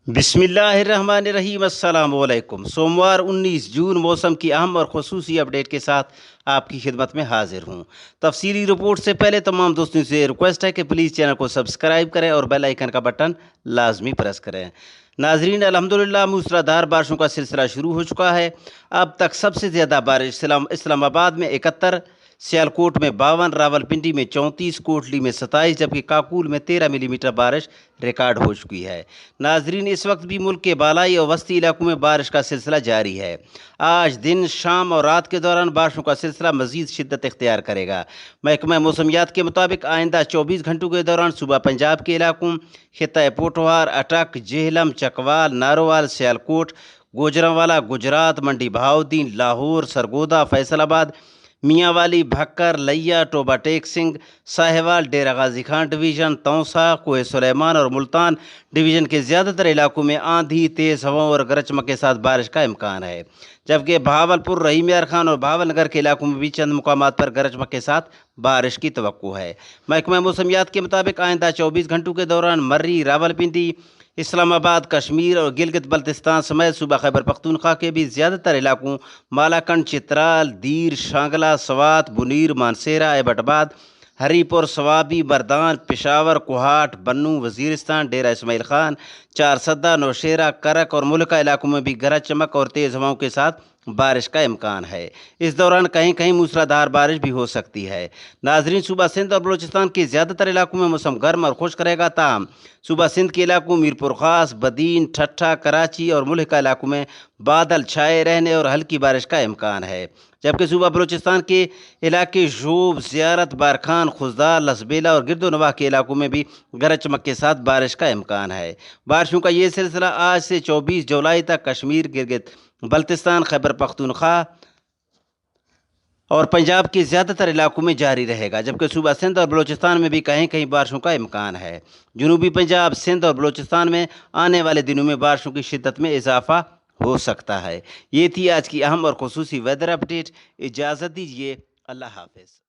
बिस्मिल्लाहिर्रहमानिर्रहीम। अस्सलाम वालेकुम। सोमवार 19 जून मौसम की अहम और खुसूसी अपडेट के साथ आपकी खिदमत में हाजिर हूँ। तफसीली रिपोर्ट से पहले तमाम दोस्तों से रिक्वेस्ट है कि प्लीज़ चैनल को सब्सक्राइब करें और बेल आइकन का बटन लाजमी प्रेस करें। नाजरीन, अल्हम्दुलिल्लाह मूसलाधार बारिशों का सिलसिला शुरू हो चुका है। अब तक सबसे ज़्यादा बारिश इस्लामाबाद में 71, सियालकोट में 52, रावलपिंडी में 34, कोटली में 27, जबकि काकुल में 13 मिलीमीटर बारिश रिकॉर्ड हो चुकी है। नाजरीन, इस वक्त भी मुल्क के बालाई और वस्ती इलाकों में बारिश का सिलसिला जारी है। आज दिन, शाम और रात के दौरान बारिशों का सिलसिला मजीद शिद्दत इख्तियार करेगा। महकमा मौसमियात के मुताबिक आइंदा 24 घंटों के दौरान सुबह पंजाब के इलाकों, खित्ता पोठवार, अटक, जेहलम, चकवाल, नारोवाल, सियालकोट, गोजरांवाला, गुजरात, मंडी बहाउद्दीन, लाहौर, सरगोदा, फैसलाबाद, मियांवाली, भक्कर, लैया, टोबा टेक सिंह, साहिवाल, डेरा गाजी खान डिवीज़न, तौसा, कोह सुलेमान और मुल्तान डिवीज़न के ज़्यादातर इलाकों में आंधी, तेज़ हवाओं और गरज चमक के साथ बारिश का इम्कान है, जबकि भावलपुर, रहीम यार खान और भावलनगर के इलाकों में भी चंद मुकामात पर गरज चमक के साथ बारिश की तवक्को है। महकमा मौसमियात के मुताबिक आइंदा 24 घंटों के दौरान मर्री, रावलपिंडी, इस्लामाबाद, कश्मीर और गिलगित बल्तिस्तान समेत सूबा खैबर पख्तूनख्वा के भी ज़्यादातर इलाकों, मालाकंड, चित्राल, दीर, शांगला, सवात, बुनीर, मानसेरा, एबटाबाद, हरीपुर, सवाबी, बरदान, पेशावर, कोहाट, बन्नू, वजीरिस्तान, डेरा इस्माइल खान, चारसद्दा, नौशेरा, करक और मुल्का इलाकों में भी गरज चमक और तेज़ हवाओं के साथ बारिश का इम्कान है। इस दौरान कहीं कहीं मूसलाधार बारिश भी हो सकती है। नाजरीन, सूबा सिंध और बलूचिस्तान के ज़्यादातर इलाकों में मौसम गर्म और खुश्क रहेगा, ताहम सूबा सिंध के इलाकों, मीरपुर खास, बदीन, ठट्ठा, कराची और मुल्का इलाकों में बादल छाए रहने और हल्की बारिश का इम्कान है, जबकि सूबा बलूचिस्तान के इलाके शोब, ज़ियारत, बारखान, खुजदार, लसबेला और गिरदोनवाह के इलाकों में भी गरज चमक के साथ बारिश का इम्कान है। बारिशों का ये सिलसिला आज से 24 जुलाई तक कश्मीर, गिलगित बल्तिस्तान, खैबर पख्तूनख्वा और पंजाब के ज़्यादातर इलाकों में जारी रहेगा, जबकि सूबा सिंध और बलूचिस्तान में भी कहीं कहीं बारिशों का इम्कान है। जनूबी पंजाब, सिंध और बलूचिस्तान में आने वाले दिनों में बारिशों की शिद्दत में इजाफा हो सकता है। ये थी आज की अहम और खुसूसी वेदर अपडेट। इजाज़त दीजिए, अल्लाह हाफ़िज़।